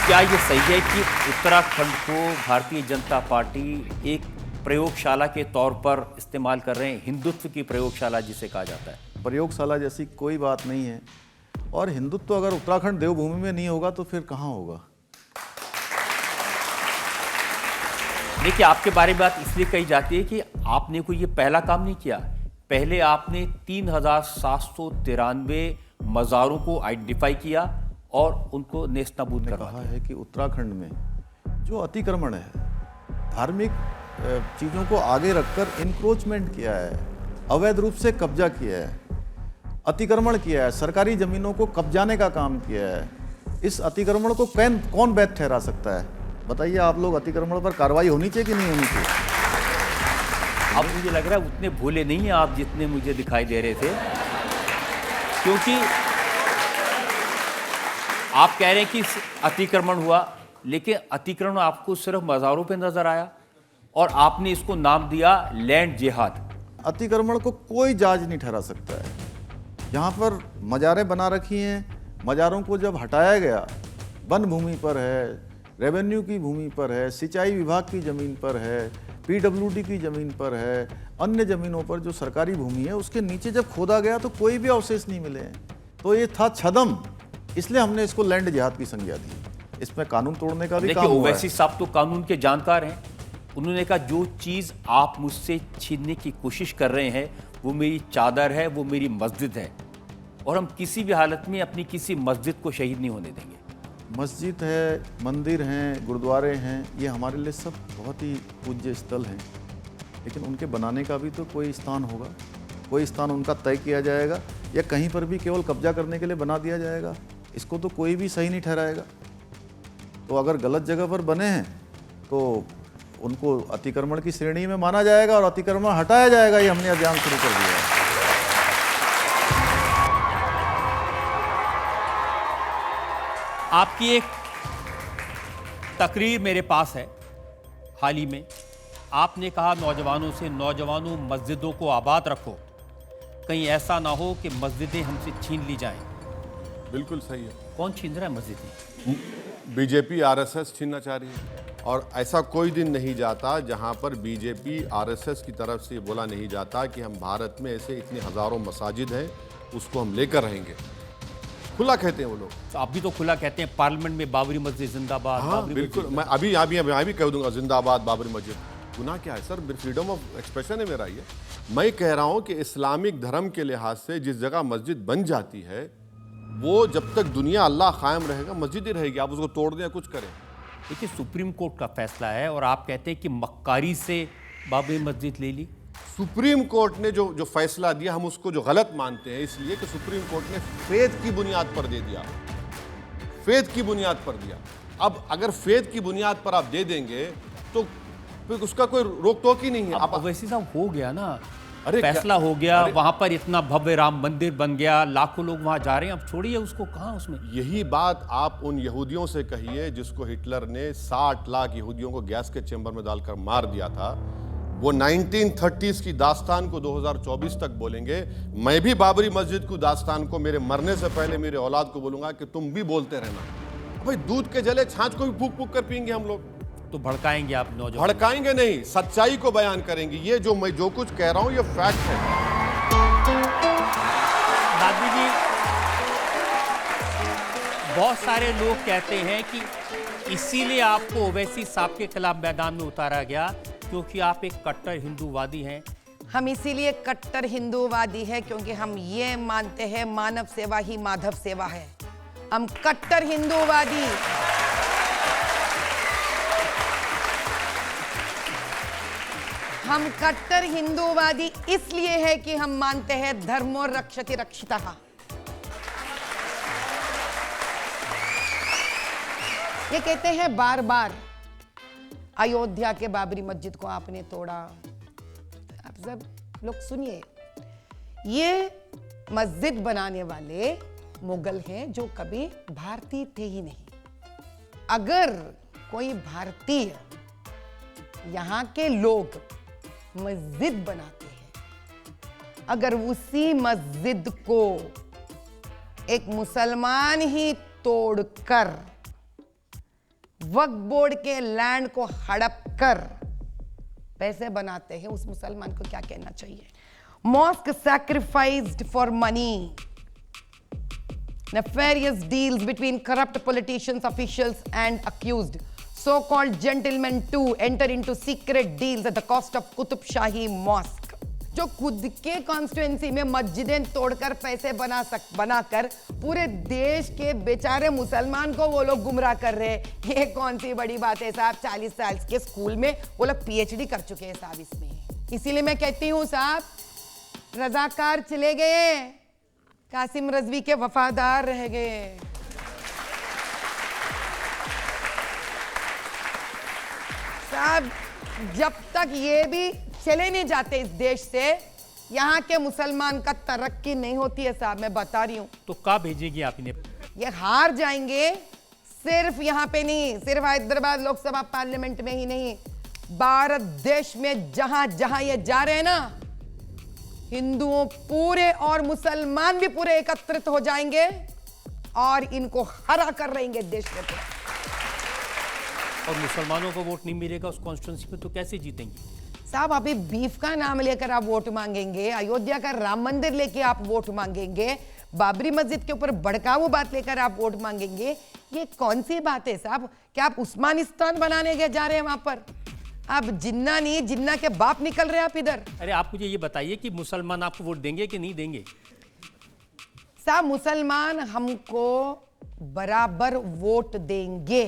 क्या ये सही है कि उत्तराखंड को भारतीय जनता पार्टी एक प्रयोगशाला के तौर पर इस्तेमाल कर रहे हैं, हिंदुत्व की प्रयोगशाला जिसे कहा जाता है? प्रयोगशाला जैसी कोई बात नहीं है। और हिंदुत्व अगर उत्तराखंड देवभूमि में नहीं होगा तो फिर कहाँ होगा? देखिए, आपके बारे में बात इसलिए कही जाती है कि आपने कोई ये पहला काम नहीं किया। पहले आपने 3,793 मज़ारों को आइडेंटिफाई किया और उनको नेस्तनाबूद ने करवा कहा है कि उत्तराखंड में जो अतिक्रमण है, धार्मिक चीज़ों को आगे रखकर इंक्रोचमेंट किया है, अवैध रूप से कब्जा किया है, अतिक्रमण किया है, सरकारी ज़मीनों को कब्जाने का काम किया है। इस अतिक्रमण को कौन वैध ठहरा सकता है? बताइए आप लोग, अतिक्रमण पर कार्रवाई होनी चाहिए कि नहीं होनी चाहिए? अब मुझे लग रहा है उतने भोले नहीं हैं आप जितने मुझे दिखाई दे रहे थे, क्योंकि आप कह रहे हैं कि अतिक्रमण हुआ, लेकिन अतिक्रमण आपको सिर्फ मज़ारों पे नजर आया और आपने इसको नाम दिया लैंड जिहाद। अतिक्रमण को कोई जाज नहीं ठहरा सकता है। जहाँ पर मज़ारें बना रखी हैं, मज़ारों को जब हटाया गया, वन भूमि पर है, रेवेन्यू की भूमि पर है, सिंचाई विभाग की ज़मीन पर है, पीडब्ल्यूडी की ज़मीन पर है, अन्य ज़मीनों पर जो सरकारी भूमि है उसके नीचे जब खोदा गया तो कोई भी अवशेष नहीं मिले हैं। तो ये था छदम, इसलिए हमने इसको लैंड जिहाद की संज्ञा दी। इसमें कानून तोड़ने का भी काम हुआ है। ओवैसी साहब तो कानून के जानकार हैं। उन्होंने कहा जो चीज़ आप मुझसे छीनने की कोशिश कर रहे हैं वो मेरी चादर है, वो मेरी मस्जिद है, और हम किसी भी हालत में अपनी किसी मस्जिद को शहीद नहीं होने देंगे। मस्जिद है, मंदिर हैं, गुरुद्वारे हैं, ये हमारे लिए सब बहुत ही पूज्य स्थल हैं, लेकिन उनके बनाने का भी तो कोई स्थान होगा, कोई स्थान उनका तय किया जाएगा, या कहीं पर भी केवल कब्जा करने के लिए बना दिया जाएगा। इसको तो कोई भी सही नहीं ठहराएगा। तो अगर गलत जगह पर बने हैं तो उनको अतिक्रमण की श्रेणी में माना जाएगा और अतिक्रमण हटाया जाएगा। ये हमने अभियान शुरू कर दिया है। आपकी एक तकरीर मेरे पास है हाल ही में। आपने कहा नौजवानों से, नौजवानों मस्जिदों को आबाद रखो, कहीं ऐसा ना हो कि मस्जिदें हमसे छीन ली जाएं। बिल्कुल सही है। कौन छीन रहा है मस्जिदें? बीजेपी आरएसएस छीनना चाह रही है, और ऐसा कोई दिन नहीं जाता जहां पर बीजेपी आरएसएस की तरफ से बोला नहीं जाता कि हम भारत में ऐसे इतने हजारों मसाजिद हैं, उसको हम लेकर रहेंगे। खुला कहते हैं वो लोग। तो आप भी तो खुला कहते हैं, पार्लियामेंट में बाबरी मस्जिद जिंदाबाद। हाँ बिल्कुल, मैं अभी कह दूंगा जिंदाबाद बाबरी मस्जिद। गुनाह क्या है सर? फ्रीडम ऑफ एक्सप्रेशन है मेरा ये। मैं कह रहा हूं कि इस्लामिक धर्म के लिहाज से जिस जगह मस्जिद बन जाती है, वो जब तक दुनिया अल्लाह कायम रहेगा मस्जिद ही रहेगी। आप उसको तोड़ दें या कुछ करें। देखिए, सुप्रीम कोर्ट का फैसला है और आप कहते हैं कि मक्कारी से बाबरी मस्जिद ले ली। सुप्रीम कोर्ट ने जो फैसला दिया हम उसको जो गलत मानते हैं, इसलिए कि सुप्रीम कोर्ट ने फेथ की बुनियाद पर दे दिया, फेथ की बुनियाद पर दिया। अब अगर फेथ की बुनियाद पर आप दे देंगे तो फिर उसका कोई रोक टोक ही नहीं है। अब वैसे साहब हो गया ना, अरे फैसला हो गया, वहां पर इतना भव्य राम मंदिर बन गया, लाखों लोग वहां जा रहे हैं, अब छोड़िए उसको, कहां उसमें। यही बात आप उन यहूदियों से कहिए जिसको हिटलर ने 60 लाख यहूदियों को गैस के चेंबर में डालकर मार दिया था। वो 1930s की दास्तान को 2024 तक बोलेंगे। मैं भी बाबरी मस्जिद की दास्तान को मेरे मरने से पहले मेरे औलाद को बोलूंगा कि तुम भी बोलते रहना। भाई दूध के जले छाछ को भी फूक फूक कर पियेंगे हम लोग। तो भड़काएंगे आप नौजवान? भड़काएंगे नहीं, सच्चाई को बयान करेंगे। ये जो मैं जो कुछ कह रहा हूं ये फैक्ट है। दादी जी, बहुत सारे लोग कहते हैं कि इसीलिए आपको ओवैसी साहब के खिलाफ मैदान में उतारा गया क्योंकि आप एक कट्टर हिंदूवादी हैं। हम इसीलिए कट्टर हिंदूवादी है क्योंकि हम ये मानते हैं मानव सेवा ही माधव सेवा है। हम कट्टर हिंदूवादी। हम कट्टर हिंदूवादी इसलिए है कि हम मानते हैं धर्मो रक्षति रक्षितः। ये कहते हैं बार बार, अयोध्या के बाबरी मस्जिद को आपने तोड़ा। आप सब लोग सुनिए, ये मस्जिद बनाने वाले मुगल हैं जो कभी भारतीय थे ही नहीं। अगर कोई भारतीय यहाँ के लोग मस्जिद बनाते हैं, अगर उसी मस्जिद को एक मुसलमान ही तोड़कर वक्फ बोर्ड के लैंड को हड़प कर पैसे बनाते हैं, उस मुसलमान को क्या कहना चाहिए? Mosque sacrificed for money, nefarious deals between corrupt politicians, officials and accused, so-called gentlemen too enter into secret deals at the cost of Qutub Shahi Mosque. जो खुद के कॉन्स्टिट्यूएंसी में मस्जिदें तोड़कर पैसे बनाकर पूरे देश के बेचारे मुसलमान को वो लोग गुमराह कर रहे हैं, ये कौन सी बड़ी बात है साहब? 40 साल के स्कूल में वो लोग पीएचडी कर चुके हैं साहब इसमें। इसीलिए मैं कहती हूँ साहब, रजाकार चले गए, कासिम रजवी के वफादार रह गए। साहब जब तक ये भी चले नहीं जाते इस देश से, यहाँ के मुसलमान का तरक्की नहीं होती है साहब, मैं बता रही हूँ। तो कहाँ भेजेगी आप इन्हें? ये हार जाएंगे, सिर्फ यहाँ पे नहीं, सिर्फ हैदराबाद लोकसभा पार्लियामेंट में ही नहीं, भारत देश में जहां जहां ये जा रहे हैं ना, हिंदुओं पूरे और मुसलमान भी पूरे एकत्रित हो जाएंगे और इनको हरा कर रहेंगे देश में। और मुसलमानों को वोट नहीं मिलेगा उस कॉन्स्टिट्यूंसी में, तो कैसे जीतेंगे? साहब अभी बीफ का नाम लेकर आप वोट मांगेंगे, अयोध्या का राम मंदिर लेके आप वोट मांगेंगे, बाबरी मस्जिद के ऊपर भड़काऊ बात लेकर आप वोट मांगेंगे, ये कौन सी बात है साहब? क्या आप उस्मानिस्तान बनाने के जा रहे हैं वहां पर? आप जिन्ना नहीं, जिन्ना के बाप निकल रहे हैं आप इधर। अरे आप मुझे ये बताइए कि मुसलमान आपको वोट देंगे कि नहीं देंगे? साहब मुसलमान हमको बराबर वोट देंगे,